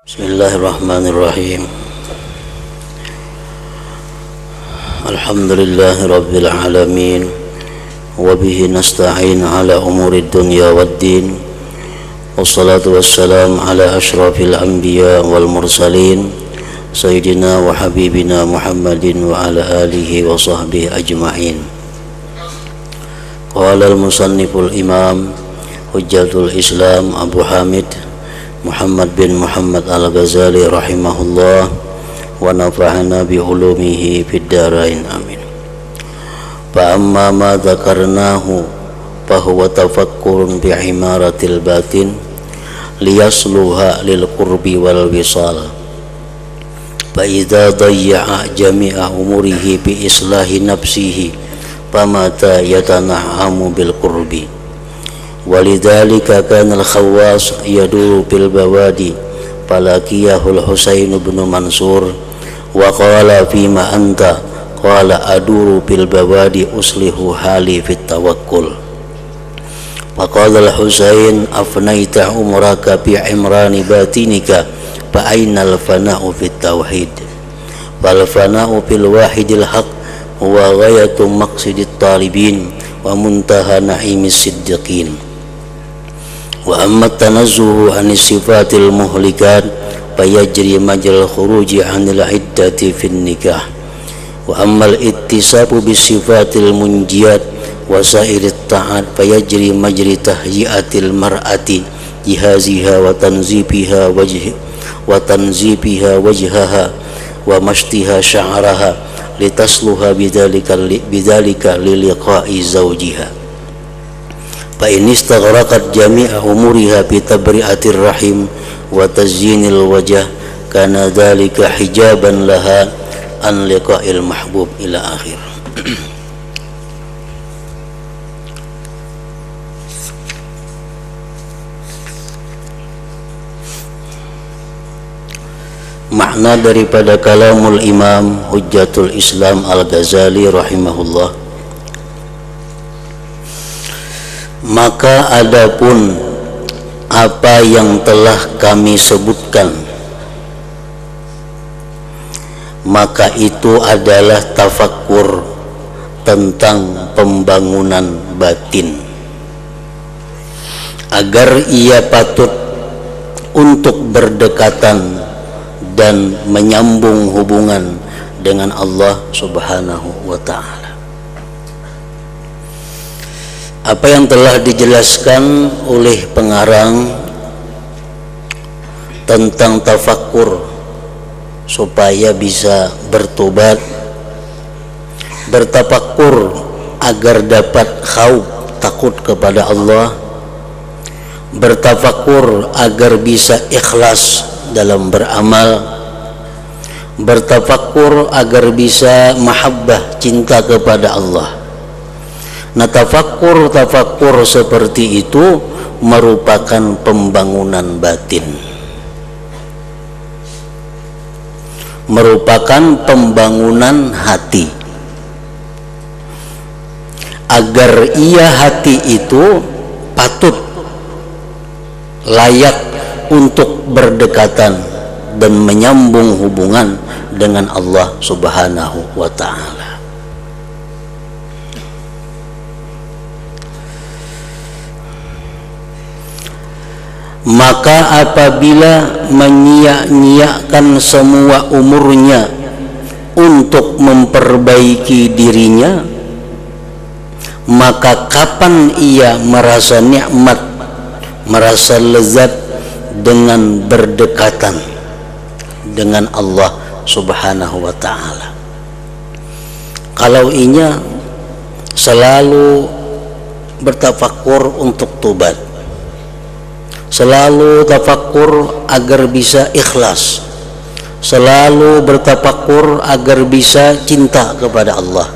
Bismillahirrahmanirrahim. Alhamdulillahi rabbil alamin. Wa bihi nasta'in ala umurid dunya waddin. Wassalatu wassalam ala ashrafil anbiya wal mursalin Sayyidina wa habibina Muhammadin wa ala alihi wa sahbihi ajma'in. Qala al-musanniful imam Hujjatul Islam Abu Hamid Muhammad bin Muhammad Al-Ghazali rahimahullah wa nafa'ana bi ulumihi fid darain amin. Fa amma ma dzakarnahu fa huwa tafakkurun bi imaratil batin liyasluha lil qurbi wal wisal. Fa idza dayya'a jami'a umurihi bi islahi nafsihi famata yatana'amu bil qurbi. Walidhalika kana al-Khawwas yaduru bil bawadi falakiyahu al-Husain bin Mansur wa qala fima anta qala aduru bil bawadi uslihu hali fit tawakkul. Faqala al-Husain afnaita umraka bi imrani batinika fa ainal fana'u fit tauhid wal fana'u fil wahidil haq huwa ghayatu maqsidit talibin wa muntaha na'imis siddiqin. Wa amma tanazzuhu anis sifatil muhlikat fayajri majral khuruji anil iddati fin nikah wa ammal ittisabu bis sifatil munjiyat wa sairit ta'at fayajri majri tahyiatil mar'ati jihaziha wa tanzibiha wajhaha wa mashtiha sya'raha litasluha bidzalika liliqa'i zawjiha. Fa in istaghraqat jami'a umuriha bi tabri'atir rahim wa tazyinil wajh kana dzalika hijaban laha an liqa'il mahbub ila akhir. Makna daripada kalamul Imam Hujjatul Islam Al-Ghazali rahimahullah, maka adapun apa yang telah kami sebutkan, maka itu adalah tafakkur tentang pembangunan batin agar ia patut untuk berdekatan dan menyambung hubungan dengan Allah Subhanahu wa ta'ala. Apa yang telah dijelaskan oleh pengarang tentang tafakkur supaya bisa bertobat, bertafakkur agar dapat khauf takut kepada Allah, bertafakkur agar bisa ikhlas dalam beramal, bertafakkur agar bisa mahabbah cinta kepada Allah. Nah, tafakkur seperti itu merupakan pembangunan batin, merupakan pembangunan hati, agar ia hati itu patut layak untuk berdekatan dan menyambung hubungan dengan Allah Subhanahu wa ta'ala. Maka apabila menyia-nyiakan semua umurnya untuk memperbaiki dirinya, maka kapan ia merasa nikmat, merasa lezat dengan berdekatan dengan Allah Subhanahu wa ta'ala? Kalau inya selalu bertafakkur untuk tobat, selalu tafakkur agar bisa ikhlas, selalu bertafakkur agar bisa cinta kepada Allah,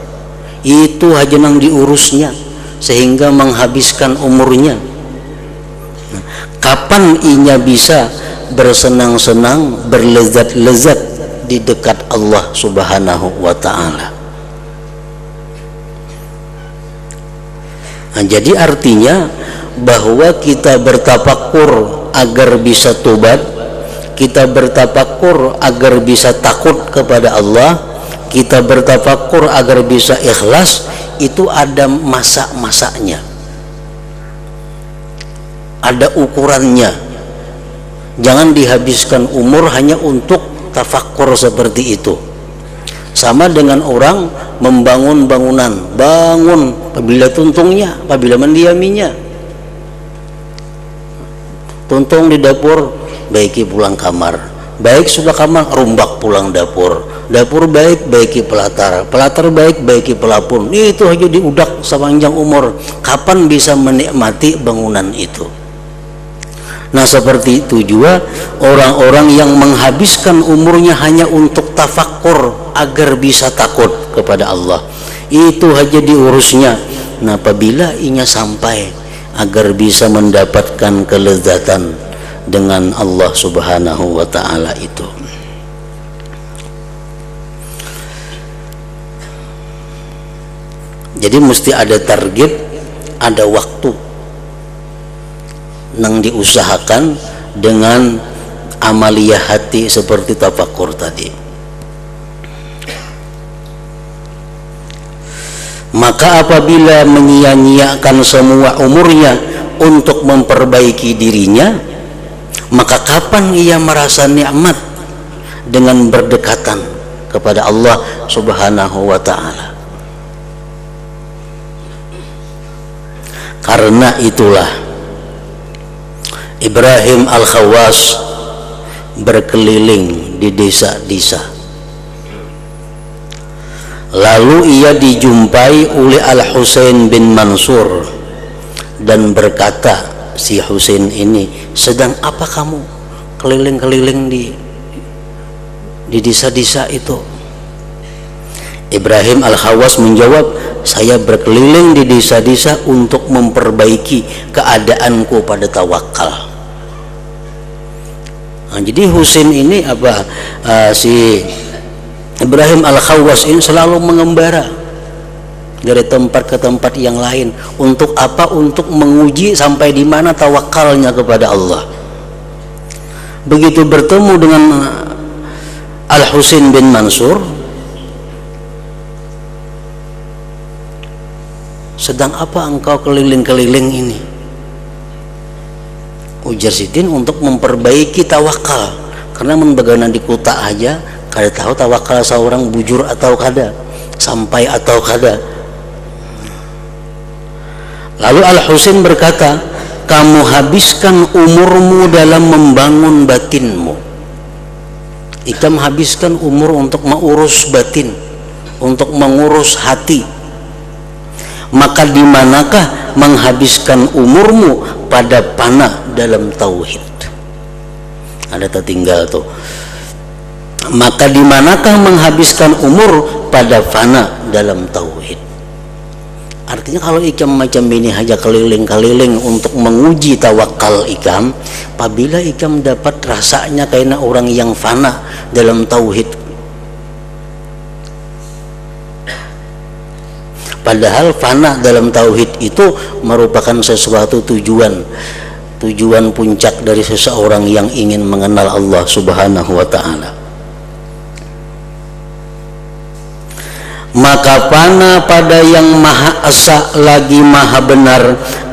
itu aja yang diurusnya sehingga menghabiskan umurnya. Kapan inya bisa bersenang-senang, berlezat-lezat di dekat Allah Subhanahu wa ta'ala? Nah, jadi artinya bahwa kita bertafakkur agar bisa tobat, kita bertafakur agar bisa takut kepada Allah, kita bertafakur agar bisa ikhlas, itu ada masa-masanya, ada ukurannya. Jangan dihabiskan umur hanya untuk tafakur seperti itu. Sama dengan orang membangun bangunan, bangun apabila tuntungnya, apabila mendiaminya. Tuntung di dapur, baiki pulang kamar. Baik sudah kamar, rumbak pulang dapur. Dapur baik, baiki pelatar. Pelatar baik, baiki pelapun. Itu aja diudak sepanjang umur. Kapan bisa menikmati bangunan itu? Nah, seperti itu juga orang-orang yang menghabiskan umurnya hanya untuk tafakur agar bisa takut kepada Allah. Itu aja diurusnya. Nah, apabila inya sampai agar bisa mendapatkan kelezatan dengan Allah Subhanahu wa ta'ala itu. Jadi mesti ada target, ada waktu yang diusahakan dengan amaliyah hati seperti tafakur tadi. Maka apabila menyia-nyiakan semua umurnya untuk memperbaiki dirinya, maka kapan ia merasa nikmat dengan berdekatan kepada Allah Subhanahu wa ta'ala? Karena itulah Ibrahim Al-Khawas berkeliling di desa-desa. Lalu ia dijumpai oleh Al-Husain bin Mansur dan berkata, si Husain ini, sedang apa kamu keliling-keliling di desa-desa itu? Ibrahim Al-Khawas menjawab, saya berkeliling di desa-desa untuk memperbaiki keadaanku pada tawakal. Nah, jadi Husain ini si Ibrahim Al-Khawas ini selalu mengembara dari tempat ke tempat yang lain. Untuk apa? Untuk menguji sampai di mana tawakalnya kepada Allah. Begitu bertemu dengan Al-Husain bin Mansur, sedang apa engkau keliling-keliling ini? Ujar Sidin, untuk memperbaiki tawakal. Karena membagaimana di kota aja kada tahu tawakal seorang bujur atau kada, sampai atau kada. Lalu Al-Husain berkata, kamu habiskan umurmu dalam membangun batinmu. Ikam habiskan umur untuk mengurus batin, untuk mengurus hati. Maka di manakah menghabiskan umurmu pada panah dalam tauhid? Ada tertinggal tuh. Maka di manakah menghabiskan umur pada fana dalam tauhid? Artinya kalau ikam macam ini hanya keliling-keliling untuk menguji tawakal ikam, apabila ikam dapat rasanya kayak orang yang fana dalam tauhid. Padahal fana dalam tauhid itu merupakan sesuatu tujuan puncak dari seseorang yang ingin mengenal Allah Subhanahu wa ta'ala. Maka fana pada yang maha esa lagi maha benar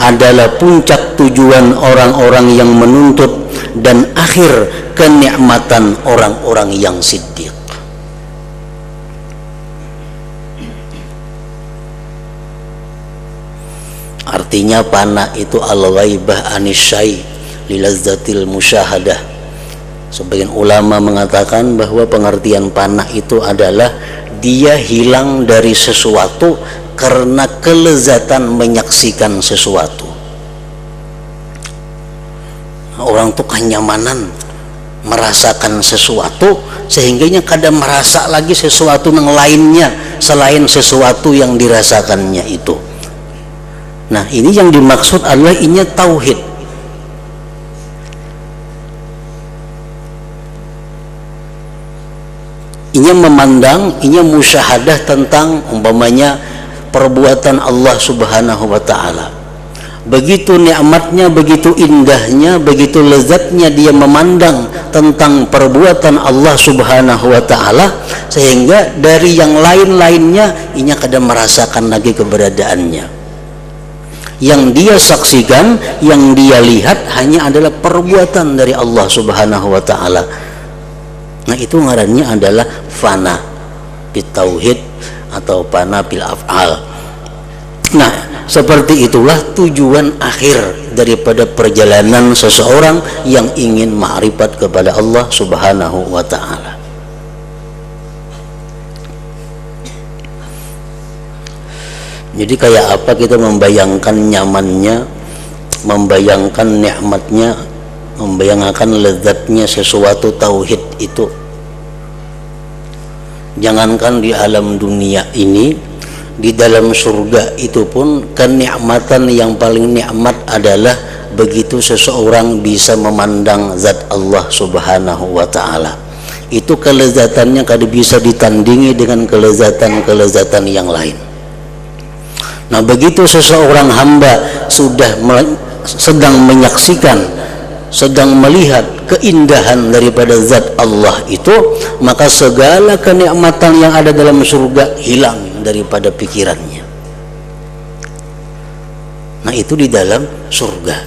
adalah puncak tujuan orang-orang yang menuntut dan akhir kenikmatan orang-orang yang siddiq. Artinya fana itu al-ghaibah anisyai lilazzatil musyahadah. Sebagian ulama mengatakan bahwa pengertian fana itu adalah dia hilang dari sesuatu karena kelezatan menyaksikan sesuatu. Orang tuh kenyamanan merasakan sesuatu sehingganya kadang merasa lagi sesuatu yang lainnya selain sesuatu yang dirasakannya itu. Nah, ini yang dimaksud adalah inya tauhid. Inya memandang, inya musyahadah tentang umpamanya perbuatan Allah Subhanahu wa ta'ala. Begitu nikmatnya, begitu indahnya, begitu lezatnya dia memandang tentang perbuatan Allah Subhanahu wa taala, sehingga dari yang lain-lainnya inya kada merasakan lagi keberadaannya. Yang dia saksikan, yang dia lihat hanya adalah perbuatan dari Allah Subhanahu wa taala. Nah, itu ngarannya adalah fana fit tauhid atau fana fil af'al. Nah, seperti itulah tujuan akhir daripada perjalanan seseorang yang ingin ma'rifat kepada Allah Subhanahu wa ta'ala. Jadi kayak apa kita membayangkan nyamannya, membayangkan nikmatnya, membayangkan lezatnya sesuatu tauhid itu. Jangankan di alam dunia ini, di dalam surga itu pun kenikmatan yang paling nikmat adalah begitu seseorang bisa memandang zat Allah Subhanahu wa ta'ala. Itu kelezatannya kada bisa ditandingi dengan kelezatan-kelezatan yang lain. Nah, begitu seseorang hamba sedang menyaksikan, sedang melihat keindahan daripada zat Allah itu, maka segala kenikmatan yang ada dalam surga hilang daripada pikirannya. Nah, itu di dalam surga.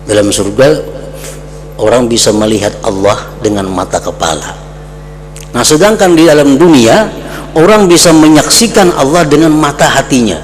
Dalam surga orang bisa melihat Allah dengan mata kepala. Nah, sedangkan di dalam dunia orang bisa menyaksikan Allah dengan mata hatinya.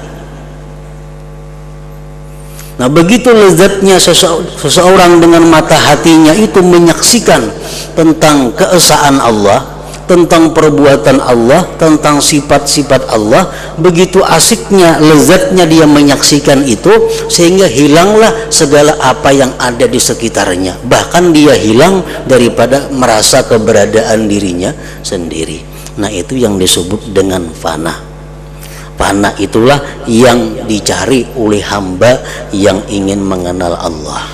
Nah, begitu lezatnya seseorang dengan mata hatinya itu menyaksikan tentang keesaan Allah, tentang perbuatan Allah, tentang sifat-sifat Allah, begitu asiknya, lezatnya dia menyaksikan itu, sehingga hilanglah segala apa yang ada di sekitarnya. Bahkan dia hilang daripada merasa keberadaan dirinya sendiri. Nah, itu yang disebut dengan fana. Fana itulah yang dicari oleh hamba yang ingin mengenal Allah.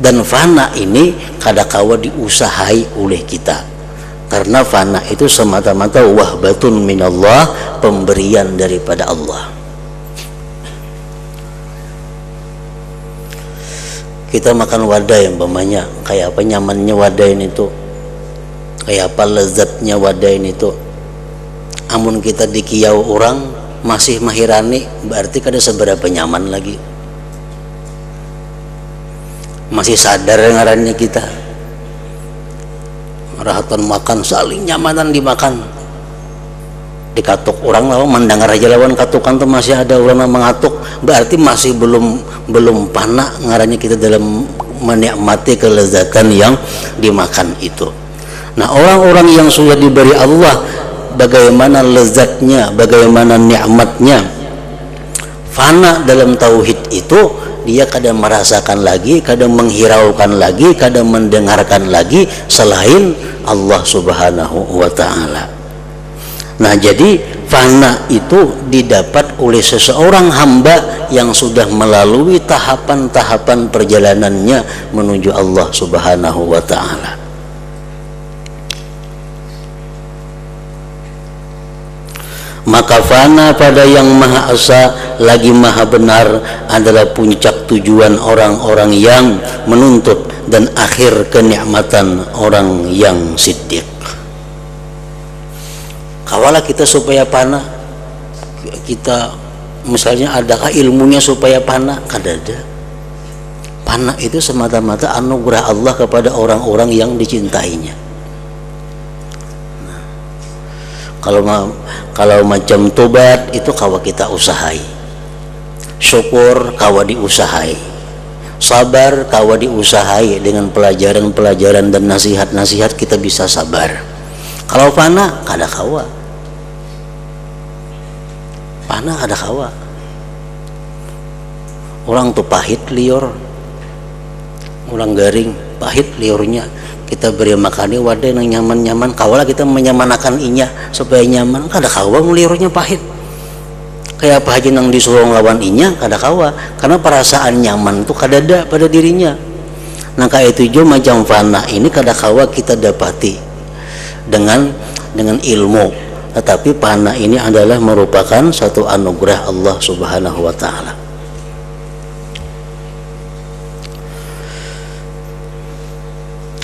Dan fana ini kadakawa diusahai oleh kita. Karena fana itu semata-mata wahbatun minallah, pemberian daripada Allah. Kita makan wadai umpamanya, kayak apa nyamannya wadai itu, kayak apa lezatnya wadai itu. Amun kita dikiau orang masih mahirani, berarti kada seberapa nyaman lagi. Masih sadar ngarannya kita. Rahatan makan saling nyamanan dimakan. Dikatuk orang lawan mendengar aja lawan katukan tuh masih ada orang yang mengatuk, berarti masih belum panak ngarannya kita dalam menikmati kelezatan yang dimakan itu. Nah, orang-orang yang sudah diberi Allah bagaimana lezatnya, bagaimana nikmatnya fana dalam tauhid itu, dia kadang merasakan lagi, kadang menghiraukan lagi, kadang mendengarkan lagi selain Allah Subhanahu wa ta'ala. Nah, jadi fana itu didapat oleh seseorang hamba yang sudah melalui tahapan-tahapan perjalanannya menuju Allah Subhanahu wa ta'ala. Maka fana pada yang maha esa lagi maha benar adalah puncak tujuan orang-orang yang menuntut dan akhir kenikmatan orang yang siddiq. Kawalah kita supaya fana, kita misalnya adakah ilmunya supaya fana? Kada ada. Fana itu semata-mata anugerah Allah kepada orang-orang yang dicintainya. Kalau macam tobat itu kawa kita usahai, syukur kawa diusahai, sabar kawa diusahai, dengan pelajaran-pelajaran dan nasihat-nasihat kita bisa sabar. Kalau fana kada kawa, fana kada kawa. Orang tuh pahit liur, orang garing pahit liurnya, kita beri makani wadah yang nyaman-nyaman, kawalah kita menyamanakan inya supaya nyaman, kada kawa ngeliurnya pahit. Kayak apa aja nang disuruh lawan inya kada kawa, karena perasaan nyaman tuh kada ada pada dirinya. Nah, kayak itu juga macam fana ini kada kawa kita dapati dengan ilmu, tetapi fana ini adalah merupakan satu anugerah Allah Subhanahu wa ta'ala.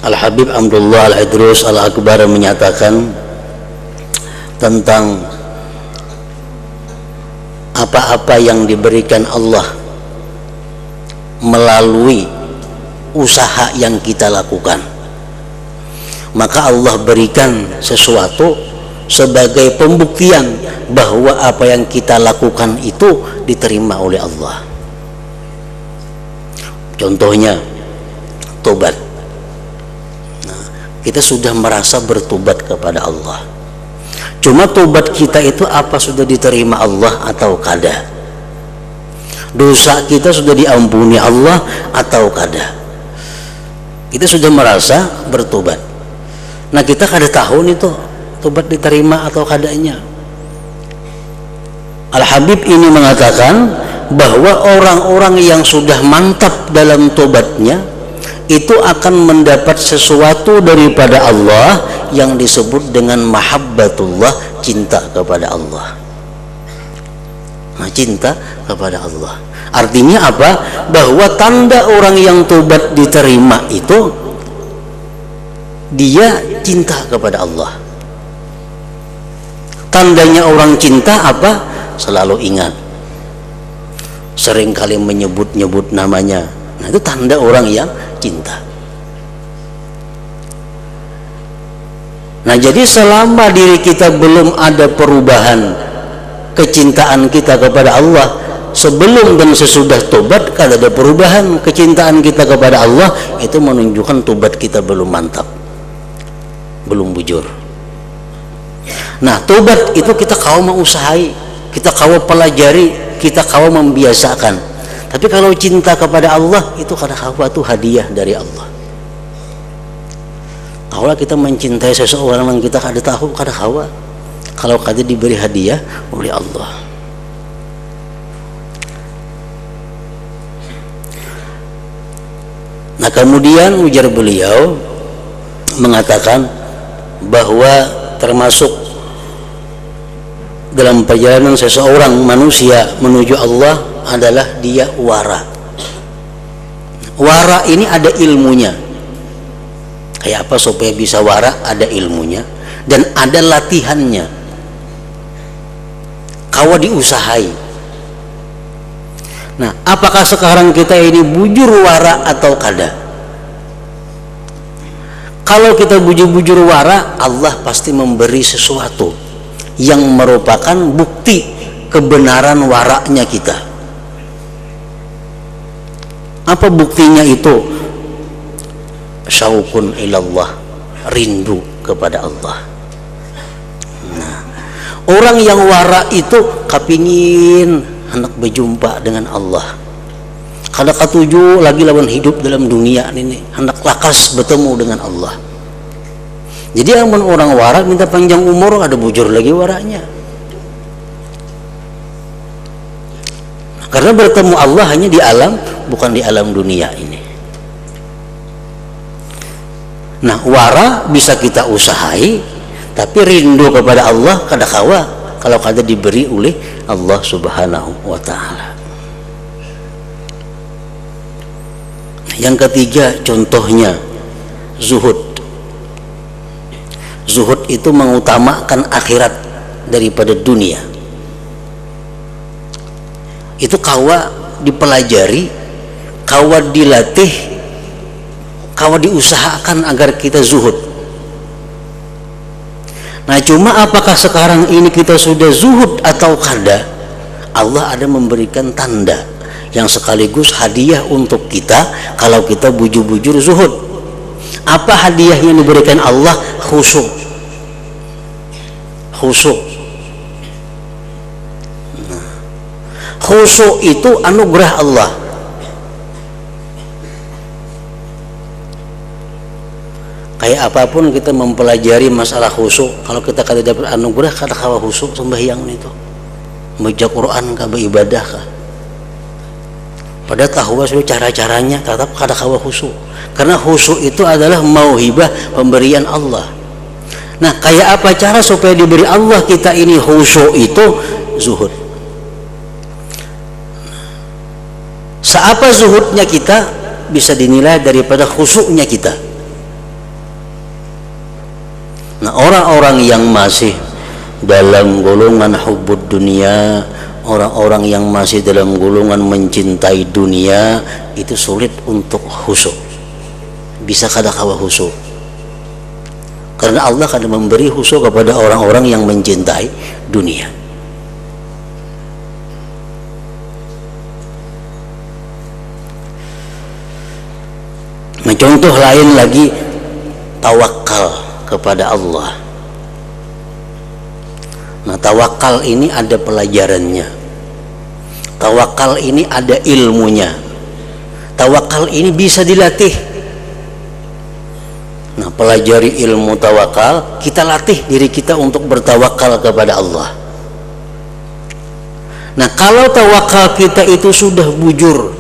Al-Habib Abdullah Al-Idrus Al-Akbar menyatakan tentang apa-apa yang diberikan Allah melalui usaha yang kita lakukan, maka Allah berikan sesuatu sebagai pembuktian bahwa apa yang kita lakukan itu diterima oleh Allah. Contohnya tobat. Nah, kita sudah merasa bertobat kepada Allah, cuma tobat kita itu apa sudah diterima Allah atau kada? Dosa kita sudah diampuni Allah atau kada? Kita sudah merasa bertobat. Nah, kita kada tahu itu tobat diterima atau kadanya. Al-Habib ini mengatakan bahwa orang-orang yang sudah mantap dalam tobatnya itu akan mendapat sesuatu daripada Allah yang disebut dengan mahabbatullah, cinta kepada Allah. Nah, cinta kepada Allah artinya apa? Bahwa tanda orang yang tobat diterima itu dia cinta kepada Allah. Tandanya orang cinta apa? Selalu ingat, seringkali menyebut-nyebut namanya. Nah, itu tanda orang yang cinta. Nah, jadi selama diri kita belum ada perubahan kecintaan kita kepada Allah, sebelum dan sesudah tobat kalau ada perubahan kecintaan kita kepada Allah, itu menunjukkan tobat kita belum mantap, belum bujur. Nah, tobat itu kita kau mau usahai, kita kau pelajari, kita kau membiasakan. Tapi kalau cinta kepada Allah itu kadang-kadang itu hadiah dari Allah. Kalau kita mencintai seseorang yang kita kada tahu, kadang-kadang kalau kada diberi hadiah oleh Allah. Nah, kemudian ujar beliau mengatakan bahwa termasuk dalam perjalanan seseorang manusia menuju Allah adalah dia wara. Wara ini ada ilmunya. Kayak apa supaya bisa wara? Ada ilmunya dan ada latihannya. Kau diusahai. Nah, apakah sekarang kita ini bujur wara atau kada? Kalau kita bujur-bujur wara, Allah pasti memberi sesuatu yang merupakan bukti kebenaran waraknya kita. Apa buktinya itu? Syauqun ilallah, rindu kepada Allah. Nah, orang yang wara itu kepingin hendak berjumpa dengan Allah. Kada katuju lagi lawan hidup dalam dunia ini, hendak lakas bertemu dengan Allah. Jadi amun orang wara minta panjang umur, ada bujur lagi waranya. Karena bertemu Allah hanya di alam, bukan di alam dunia ini. Nah, wara bisa kita usahai, tapi rindu kepada Allah kada kawa kalau kada diberi oleh Allah Subhanahu wa Ta'ala. Yang ketiga contohnya zuhud. Zuhud itu mengutamakan akhirat daripada dunia. Itu kawa dipelajari, kawa dilatih, kawa diusahakan agar kita zuhud. Nah, cuma apakah sekarang ini kita sudah zuhud atau kada? Allah ada memberikan tanda yang sekaligus hadiah untuk kita kalau kita bujur-bujur zuhud. Apa hadiah yang diberikan Allah? Khusyuk. Khusyuk. Nah, khusyuk itu anugerah Allah. Kayak apapun kita mempelajari masalah khusyuk, kalau kita kada dapat anugerah, kada kawa khusyuk sembahyang itu. Baca Quran kah, beribadah kah. Padahal tahu sudah cara-caranya, tetap kada kawa khusyuk. Karena khusyuk itu adalah mauhibah, pemberian Allah. Nah, kayak apa cara supaya diberi Allah kita ini khusyuk itu? Zuhud. Seapa zuhudnya kita bisa dinilai daripada khusyuknya kita. Nah, orang-orang yang masih dalam golongan hubbud dunia, orang-orang yang masih dalam golongan mencintai dunia, itu sulit untuk khusyuk. Bisa kadang-kala khusyuk, karena Allah akan memberi khusyuk kepada orang-orang yang mencintai dunia. Nah, contoh lain lagi, tawakal kepada Allah. Nah, tawakal ini ada pelajarannya. Tawakal ini ada ilmunya. Tawakal ini bisa dilatih. Nah, pelajari ilmu tawakal, kita latih diri kita untuk bertawakal kepada Allah. Nah, kalau tawakal kita itu sudah bujur,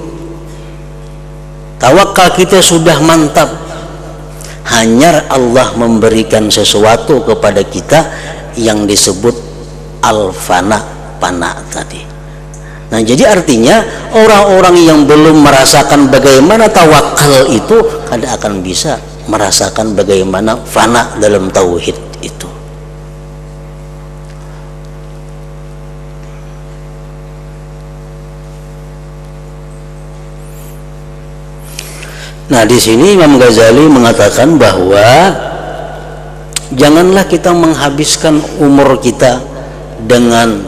tawakal kita sudah mantap, hanya Allah memberikan sesuatu kepada kita yang disebut al-fana, fana tadi. Nah, jadi artinya orang-orang yang belum merasakan bagaimana tawakal itu kada akan bisa merasakan bagaimana fana dalam tauhid itu. Nah, di sini Imam Ghazali mengatakan bahwa janganlah kita menghabiskan umur kita dengan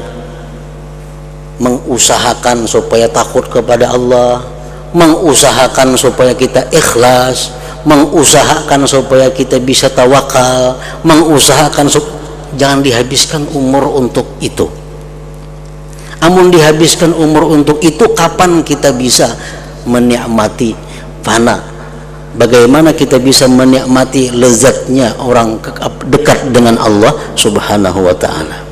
mengusahakan supaya takut kepada Allah, mengusahakan supaya kita ikhlas, mengusahakan supaya kita bisa tawakal, jangan dihabiskan umur untuk itu. Amun dihabiskan umur untuk itu, kapan kita bisa menikmati fana? Bagaimana kita bisa menikmati lezatnya orang dekat dengan Allah Subhanahu wa ta'ala?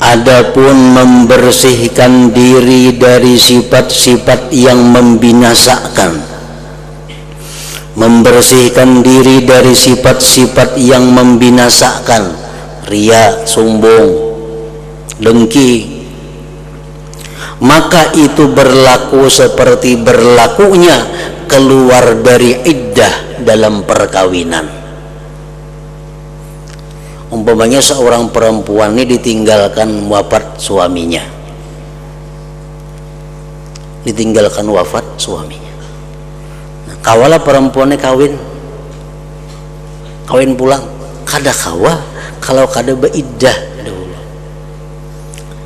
Adapun membersihkan diri dari sifat-sifat yang membinasakan, membersihkan diri dari sifat-sifat yang membinasakan, riya, sombong, dengki, maka itu berlaku seperti berlakunya keluar dari iddah dalam perkawinan. Umpamanya seorang perempuan ini ditinggalkan wafat suaminya, nah, kawala perempuannya kawin pulang, kada kawa kalau kada beiddah dulu.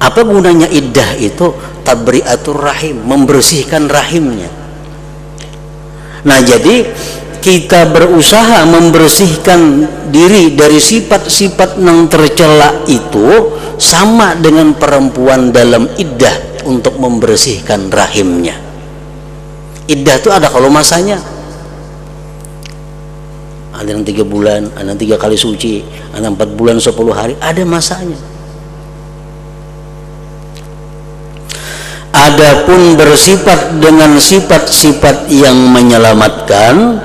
Apa gunanya iddah itu? Tabriatur rahim, membersihkan rahimnya. Nah, jadi kita berusaha membersihkan diri dari sifat-sifat yang tercela itu sama dengan perempuan dalam iddah untuk membersihkan rahimnya. Iddah itu ada kalau masanya, ada yang 3 bulan, ada yang 3 kali suci, ada 4 bulan 10 hari, ada masanya. Adapun bersifat dengan sifat-sifat yang menyelamatkan,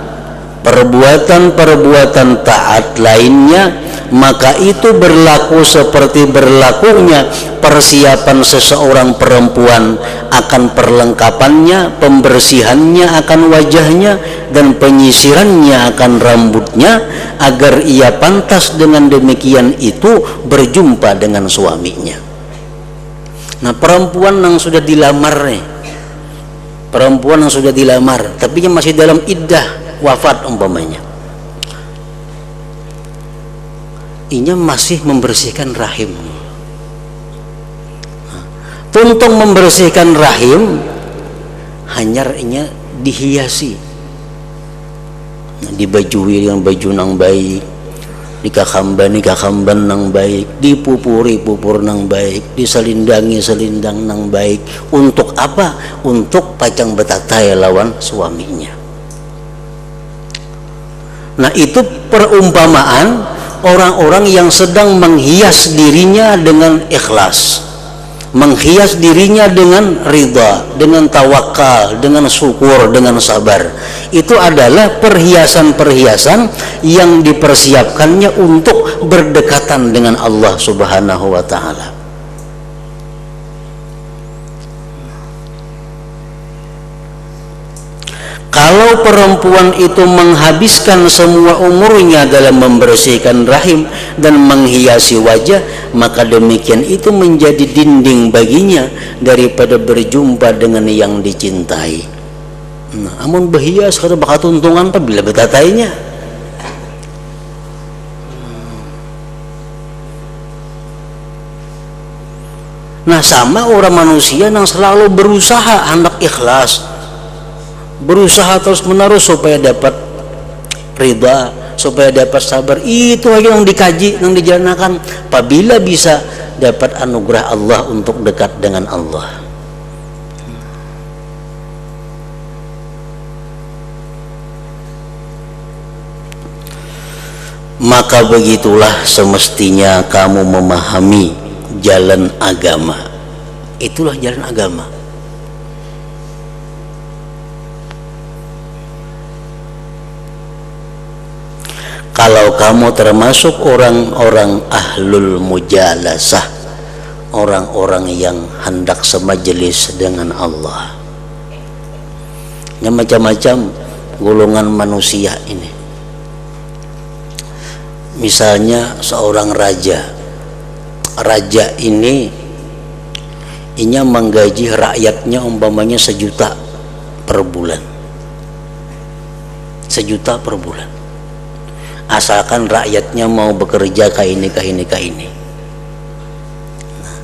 perbuatan-perbuatan taat lainnya, maka itu berlaku seperti berlakunya persiapan seseorang perempuan akan perlengkapannya, pembersihannya akan wajahnya, dan penyisirannya akan rambutnya, agar ia pantas dengan demikian itu berjumpa dengan suaminya. Nah, perempuan yang sudah dilamar nih, perempuan yang sudah dilamar tapi masih dalam iddah wafat umpamanya, inya masih membersihkan rahim. Nah, untuk membersihkan rahim hanya inya dihiasi, nah, dibajui dengan baju nang baik, dikakamban nang baik, dipupuri pupur nang baik, diselindangi selindang nang baik. Untuk apa? Untuk pacang betatai lawan suaminya. Nah, itu perumpamaan orang-orang yang sedang menghias dirinya dengan ikhlas, menghias dirinya dengan ridha, dengan tawakal, dengan syukur, dengan sabar. Itu adalah perhiasan-perhiasan yang dipersiapkannya untuk berdekatan dengan Allah Subhanahu wa ta'ala. Kalau perempuan itu menghabiskan semua umurnya dalam membersihkan rahim dan menghiasi wajah, maka demikian itu menjadi dinding baginya daripada berjumpa dengan yang dicintai. Nah, amun berhias kada bakal tuntungan pa bila betatainya. Nah, sama orang manusia yang selalu berusaha hendak ikhlas, berusaha terus menerus supaya dapat ridha, supaya dapat sabar. Itu aja yang dikaji, yang dijalankan. Apabila bisa dapat anugerah Allah untuk dekat dengan Allah. Maka begitulah semestinya kamu memahami jalan agama. Itulah jalan agama. Kalau kamu termasuk orang-orang ahlul mujalasah, orang-orang yang hendak semajelis dengan Allah. Yang macam-macam golongan manusia ini. Misalnya seorang raja ini inya menggaji rakyatnya umpamanya 1 juta per bulan, 1 juta per bulan, asalkan rakyatnya mau bekerja kayak ini. Nah,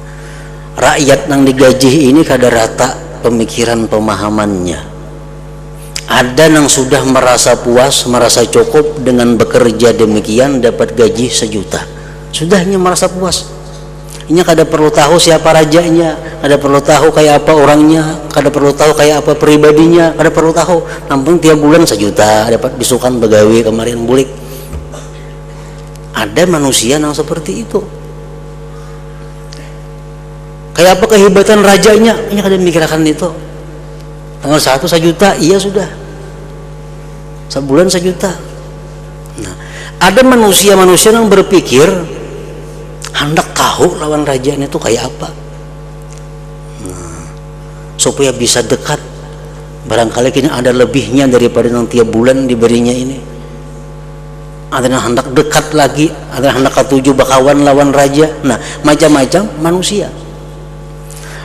rakyat yang digaji ini kada rata pemikiran pemahamannya. Ada yang sudah merasa puas, merasa cukup dengan bekerja demikian dapat gaji 1 juta, sudahnya merasa puas. Ini kada perlu tahu siapa rajanya, kada perlu tahu kayak apa orangnya, kada perlu tahu kayak apa pribadinya, kada perlu tahu. Nampung tiap bulan 1 juta dapat bisukan begawi kemarin bulik. Ada manusia yang seperti itu. Kayak apa kehebatan rajanya, ini kada mikirkan itu. Tanggal 1 juta, iya sudah. Sebulan 1 juta. Nah, ada manusia-manusia yang berpikir hendak tahu lawan rajanya itu kayak apa. Nah, supaya bisa dekat. Barangkali kini ada lebihnya daripada yang tiap bulan diberinya ini. Ada yang hendak dekat lagi, ada yang hendak ketujuh bakawan lawan raja. Nah, macam-macam manusia.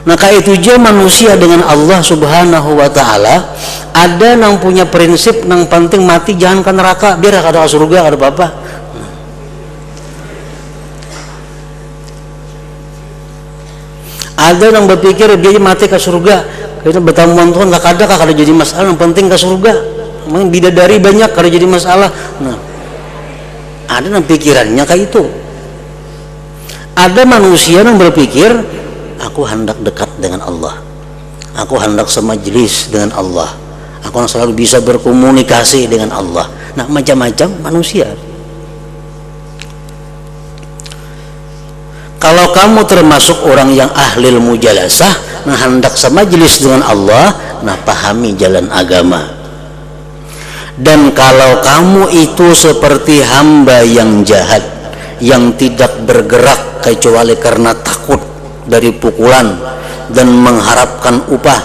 Nah, kayak itu juga manusia dengan Allah Subhanahu wa taala. Ada yang punya prinsip yang penting mati jangan ke neraka, biar kada ke surga kada apa-apa. Ada yang berpikir dia mati ke surga, kita bertamuan Tuhan kada jadi masalah, yang penting ke surga. Memang bidadari banyak kada jadi masalah. Nah, ada yang pikirannya kayak itu. Ada manusia yang berpikir aku hendak dekat dengan Allah, aku hendak semajelis dengan Allah, aku selalu bisa berkomunikasi dengan Allah. Nah, macam-macam manusia. Kalau kamu termasuk orang yang ahli mujalasah, nah hendak semajelis dengan Allah, nah pahami jalan agama. Dan kalau kamu itu seperti hamba yang jahat, yang tidak bergerak kecuali karena takut dari pukulan dan mengharapkan upah,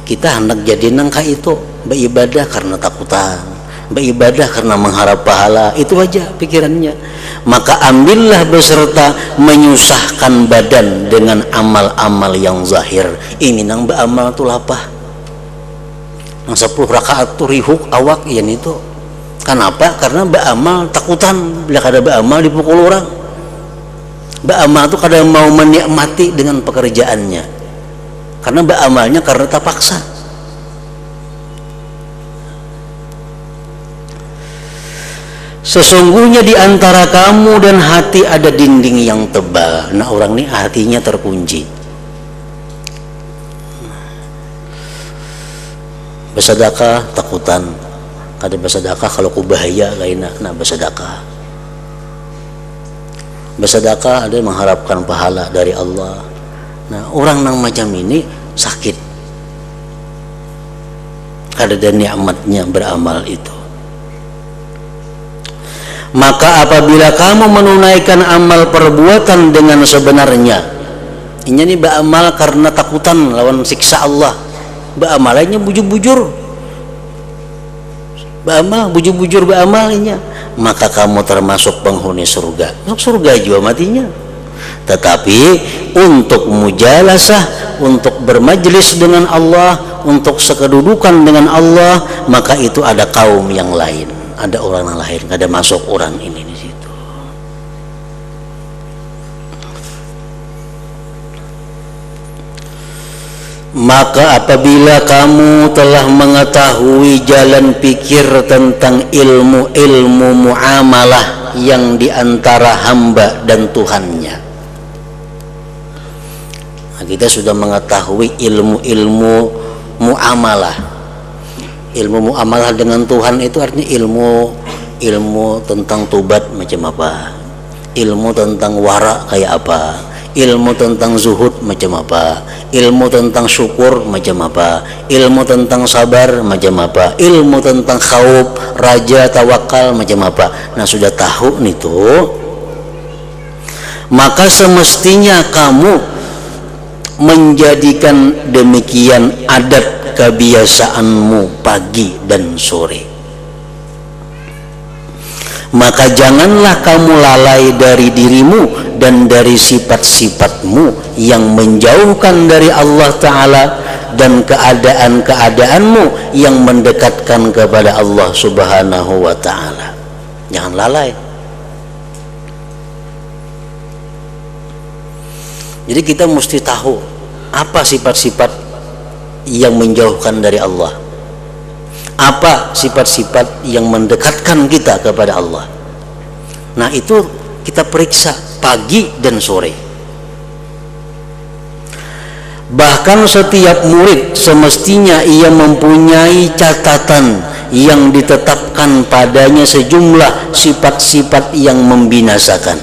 kita hendak jadi nangka itu beribadah karena takutan, beribadah karena mengharap pahala, itu aja pikirannya. Maka ambillah beserta menyusahkan badan dengan amal-amal yang zahir. Ini nang beramal tu lapah, nang 10 rakaat tu rihuk awak yan itu. Kenapa? Karena beramal takutan bila kada beramal dipukul orang. Beramal tu kada mau menikmati dengan pekerjaannya, karena beramalnya karena terpaksa. Sesungguhnya di antara kamu dan hati ada dinding yang tebal. Nah, orang ini hatinya terkunci. Bersedekah takutan, kada bersedekah kalau ku bahaya lainnya. Nah, bersedekah ada mengharapkan pahala dari Allah. Nah, orang yang macam ini sakit, kada ada nikmatnya beramal itu. Maka apabila kamu menunaikan amal perbuatan dengan sebenarnya, ini beramal karena takutan lawan siksa Allah, beramalnya bujur-bujur, beramal, bujur-bujur beramalnya, maka kamu termasuk penghuni surga. Masuk surga juga matinya. Tetapi untuk mujalasah, untuk bermajlis dengan Allah, untuk sekedudukan dengan Allah, maka itu ada kaum yang lain, ada orang yang lain, ada masuk orang ini di situ. Maka apabila kamu telah mengetahui jalan pikir tentang ilmu muamalah yang diantara hamba dan Tuhannya, nah, kita sudah mengetahui ilmu muamalah. Ilmu muamalah dengan Tuhan itu artinya ilmu tentang tobat macam apa, ilmu tentang wara kayak apa, ilmu tentang zuhud macam apa, ilmu tentang syukur macam apa, ilmu tentang sabar macam apa, ilmu tentang khauf, raja, tawakal macam apa. Nah, sudah tahu nih tuh, maka semestinya kamu menjadikan demikian adat kebiasaanmu pagi dan sore. Maka janganlah kamu lalai dari dirimu dan dari sifat-sifatmu yang menjauhkan dari Allah Ta'ala, dan keadaan-keadaanmu yang mendekatkan kepada Allah Subhanahu wa Ta'ala. Jangan lalai. Jadi kita mesti tahu apa sifat-sifat yang menjauhkan dari Allah, apa sifat-sifat yang mendekatkan kita kepada Allah. Nah, itu kita periksa pagi dan sore. Bahkan setiap murid semestinya ia mempunyai catatan yang ditetapkan padanya sejumlah sifat-sifat yang membinasakan,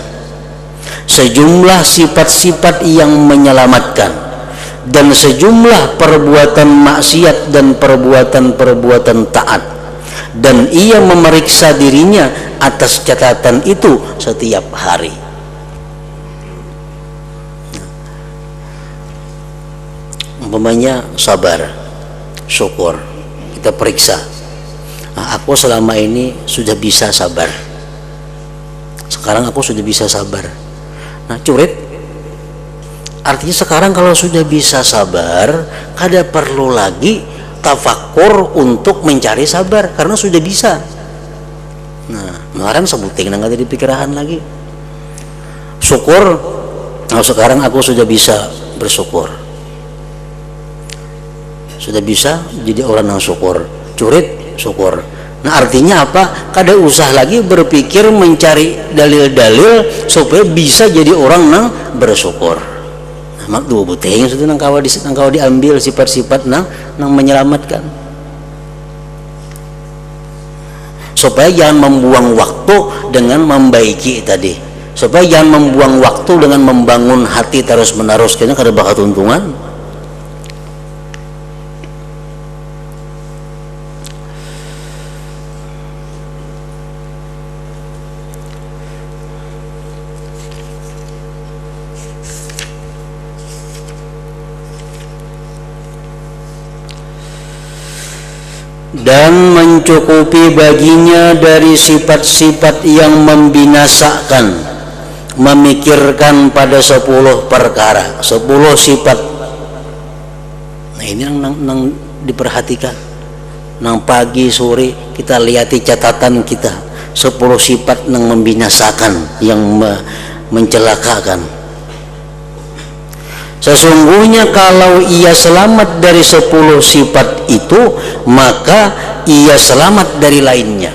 sejumlah sifat-sifat yang menyelamatkan, dan sejumlah perbuatan maksiat dan perbuatan-perbuatan taat, dan ia memeriksa dirinya atas catatan itu setiap hari. Umpamanya sabar, syukur, kita periksa. Nah, aku selama ini sudah bisa sabar, sekarang aku sudah bisa sabar. Nah, curit, artinya sekarang kalau sudah bisa sabar, kada perlu lagi tafakur untuk mencari sabar karena sudah bisa. Nah, kemarin sebuting nggak jadi pikiran lagi. Syukur, nah sekarang aku sudah bisa bersyukur, sudah bisa jadi orang yang syukur. Curit, syukur. Nah, artinya apa? Kada usah lagi berpikir mencari dalil-dalil supaya bisa jadi orang yang bersyukur. Mak dua buteng itu nang kawa diambil sifat-sifat nang menyelamatkan, supaya jangan membuang waktu dengan membaiki tadi, supaya jangan membuang waktu dengan membangun hati terus menerus, kayaknya kada bakal untungan. Dan mencukupi baginya dari sifat-sifat yang membinasakan, memikirkan pada 10 perkara, 10 sifat. Nah, ini yang diperhatikan. Nang pagi sore kita lihati catatan kita, 10 sifat yang membinasakan, yang mencelakakan. Sesungguhnya kalau ia selamat dari 10 sifat itu, maka ia selamat dari lainnya.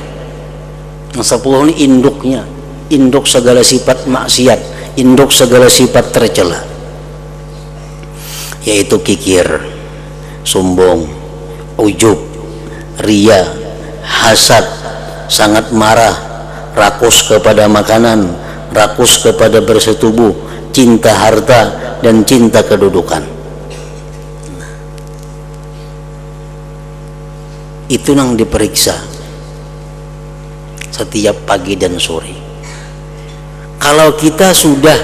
Yang 10 ini induknya, induk segala sifat maksiat, induk segala sifat tercela, yaitu kikir, sombong, ujub, ria, hasad, sangat marah, rakus kepada makanan, rakus kepada bersetubuh, cinta harta, dan cinta kedudukan. Itu yang diperiksa setiap pagi dan sore. Kalau kita sudah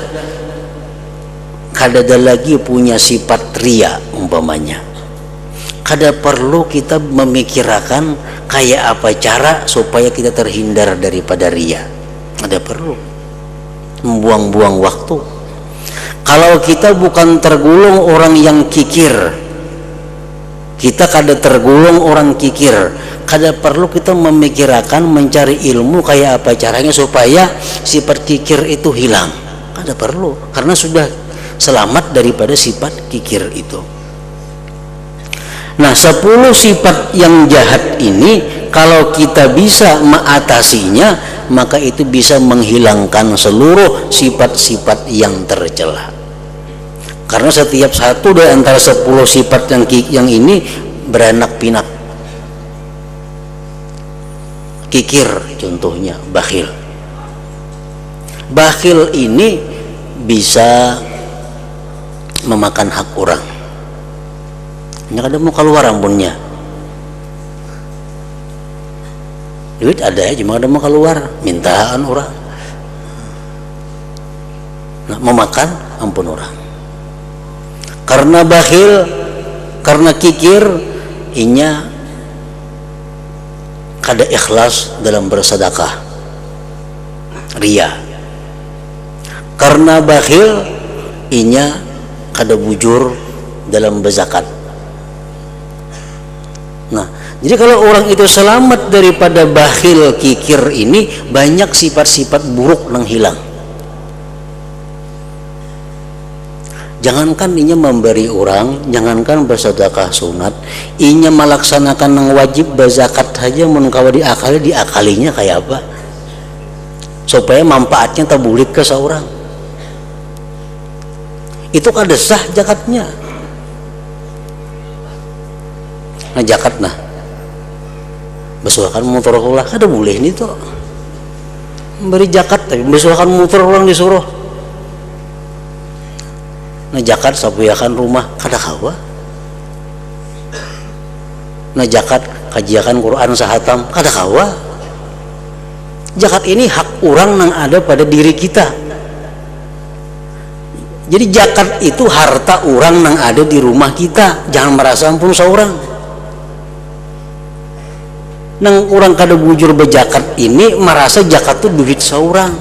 kada ada lagi punya sifat ria umpamanya, kada perlu kita memikirkan kayak apa cara supaya kita terhindar daripada riya. Kada perlu membuang-buang waktu. Kalau kita bukan tergolong orang yang kikir, kita kada tergolong orang kikir, kada perlu kita memikirkan mencari ilmu kayak apa caranya supaya sifat kikir itu hilang. Kada perlu, karena sudah selamat daripada sifat kikir itu. Nah, 10 sifat yang jahat ini kalau kita bisa mengatasinya, maka itu bisa menghilangkan seluruh sifat-sifat yang tercela. Karena setiap satu dari antara 10 sifat yang ini beranak pinak. Kikir contohnya, bakhil. Bakhil ini bisa memakan hak orang. Hanya kada mau keluar ampunnya. Duit ada ya, cuma kada mau keluar, mintaan orang. Nah, memakan ampun orang. Karena bakhil, karena kikir, inya kada ikhlas dalam bersedekah, riya. Karena bakhil, inya kada bujur dalam berzakat. Nah, jadi kalau orang itu selamat daripada bakhil, kikir ini, banyak sifat-sifat buruk yang hilang. Jangankan inya memberi orang, jangankan bersedekah sunat, inya melaksanakan yang wajib berzakat saja mun kawa diakalinya kayak apa? Supaya manfaatnya tabulik ke seorang. Itu kada sah zakatnya. Nah, zakat nah besuakan motor ulah kada boleh nih tuh beri zakat tapi besuakan motor ulang disuruh. Nah, zakat sapuyakan rumah kada kawa. Nah, zakat kajiakan Quran sahatam kada kawa. Zakat ini hak orang yang ada pada diri kita. Jadi zakat itu harta orang yang ada di rumah kita. Jangan merasa ampun seorang. Nang orang kada bujur berzakat ini merasa zakat itu duit seorang.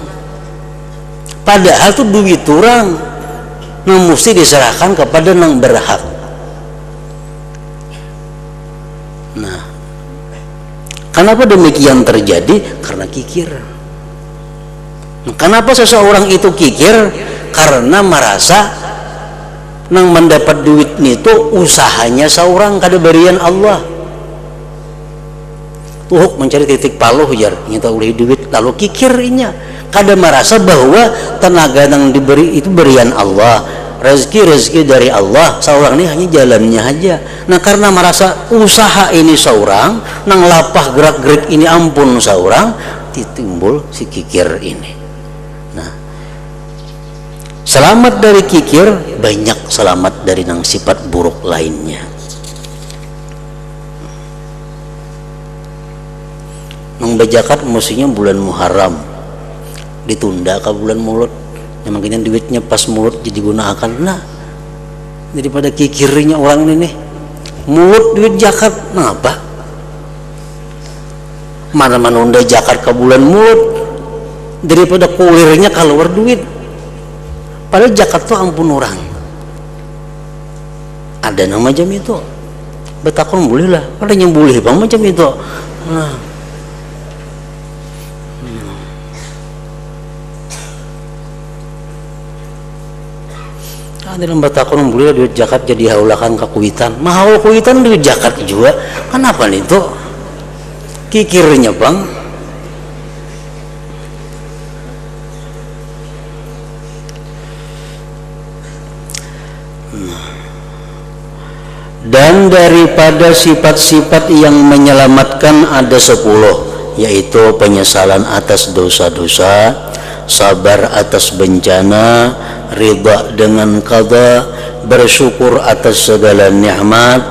Padahal itu duit orang. Nang mesti diserahkan kepada nang berhak. Nah, kenapa demikian terjadi? Karena kikir. Nah, kenapa seseorang itu kikir? Karena merasa nang mendapat duit itu usahanya seorang kada berian Allah. Tuhuk mencari titik paluh jar nyata oleh duit lalu kikirnya kada merasa bahwa tenaga yang diberi itu berian Allah, rezeki dari Allah, seorang ini hanya jalannya aja. Nah, karena merasa usaha ini seorang, nang lapah gerak-gerik ini ampun seorang, ditimbul si kikir ini. Nah, selamat dari kikir, banyak selamat dari nang sifat buruk lainnya. Nang berzakat mestinya bulan Muharram, ditunda ke bulan Mulut. Yang makanya duitnya pas Mulut jadi gunakan. Nah, daripada kikirnya orang ini nih, Mulut duit zakat, ngapa? Mana menunda zakat ke bulan Mulut daripada kulirnya keluar duit. Padahal zakat tuh ampun orang. Ada nama macam itu. Betakon boleh lah, ada yang boleh bang macam itu. Nah, dalam batakon boleh duit zakat jadi haulakan ke kuitan. Mahal kuitan duit zakat juga. Kenapa nih tuh? Kikirnya bang. Dan daripada sifat-sifat yang menyelamatkan ada 10, yaitu penyesalan atas dosa-dosa, sabar atas bencana, ridha dengan qada, bersyukur atas segala nikmat,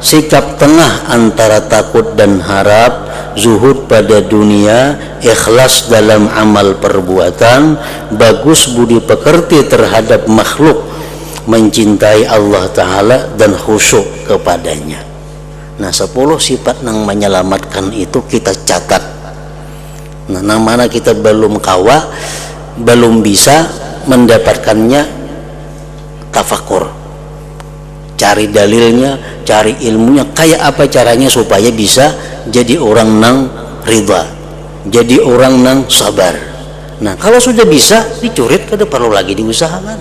sikap tengah antara takut dan harap, zuhud pada dunia, ikhlas dalam amal perbuatan, bagus budi pekerti terhadap makhluk, mencintai Allah Ta'ala dan khusyuk kepadanya. Nah 10 sifat yang menyelamatkan itu kita catat. Nah yang mana kita belum kawa, belum bisa mendapatkannya, tafakur, cari dalilnya, cari ilmunya, kayak apa caranya supaya bisa jadi orang nang ridha, jadi orang nang sabar. Nah kalau sudah bisa dicurit, kada perlu lagi diusahakan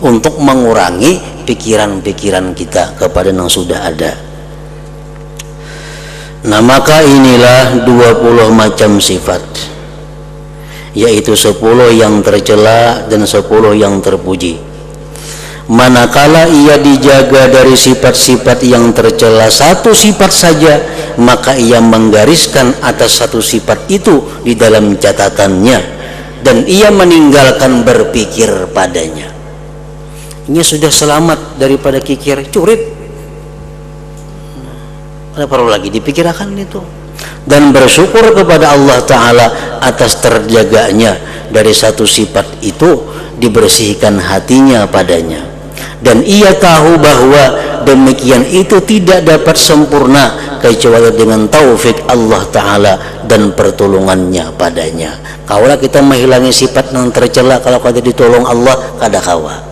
untuk mengurangi pikiran-pikiran kita kepada yang sudah ada. Nah maka inilah 20 macam sifat, yaitu 10 yang tercela dan 10 yang terpuji. Manakala ia dijaga dari sifat-sifat yang tercela satu sifat saja, maka ia menggariskan atas satu sifat itu di dalam catatannya, dan ia meninggalkan berpikir padanya. Ini sudah selamat daripada kikir, curit, tidak perlu lagi dipikirkan itu. Dan bersyukur kepada Allah Ta'ala atas terjaganya dari satu sifat itu, dibersihkan hatinya padanya. Dan ia tahu bahwa demikian itu tidak dapat sempurna kecuali dengan taufik Allah Ta'ala dan pertolongannya padanya. Kaulah kita menghilangi sifat yang tercela, kalau kada ditolong Allah kada kawa.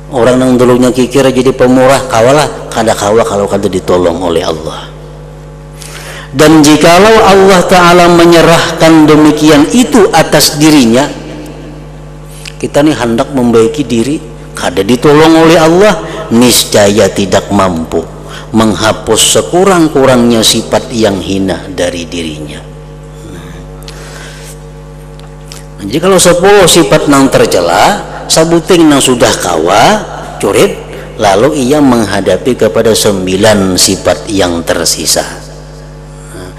Orang yang dulunya kikir jadi pemurah, kawalah kada kawa kalau kada ditolong oleh Allah. Dan jikalau Allah Ta'ala menyerahkan demikian itu atas dirinya, kita nih hendak membaiki diri, kada ditolong oleh Allah, niscaya tidak mampu menghapus sekurang-kurangnya sifat yang hina dari dirinya. Nah, jadi kalau 10 sifat yang tercela sabuting yang sudah kawa curit, lalu ia menghadapi kepada 9 sifat yang tersisa. Nah,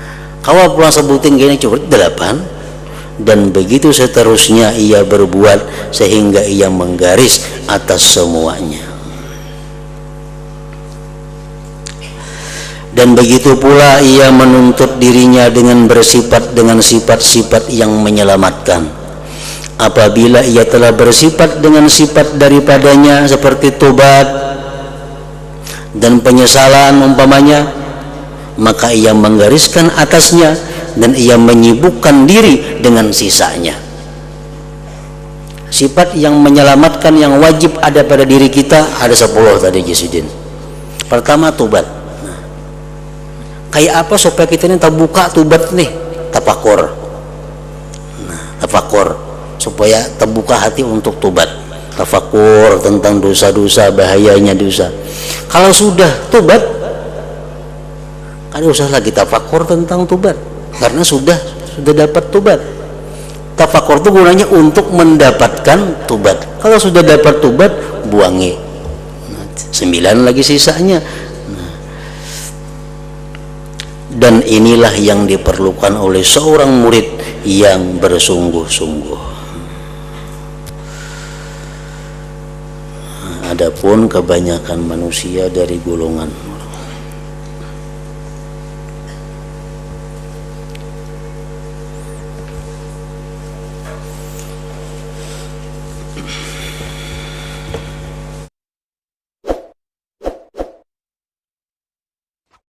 kawa pulang sabuting gini curit 8, dan begitu seterusnya ia berbuat sehingga ia menggaris atas semuanya. Dan begitu pula ia menuntut dirinya dengan bersifat dengan sifat-sifat yang menyelamatkan. Apabila ia telah bersifat dengan sifat daripadanya seperti tobat dan penyesalan umpamanya, maka ia menggariskan atasnya dan ia menyibukkan diri dengan sisanya. Sifat yang menyelamatkan yang wajib ada pada diri kita ada 10 tadi Jisidin. Pertama tobat. Nah, kayak apa supaya kita ini terbuka tobat nih? Tafakur. Nah, tafakur supaya terbuka hati untuk tobat, tafakur tentang dosa-dosa, bahayanya dosa. Kalau sudah tobat, kada usah lagi tafakur tentang tobat, karena sudah dapat tobat. Tafakur itu gunanya untuk mendapatkan tobat. Kalau sudah dapat tobat, buangi. 9 lagi sisanya. Dan inilah yang diperlukan oleh seorang murid yang bersungguh-sungguh. Adapun kebanyakan manusia dari golongan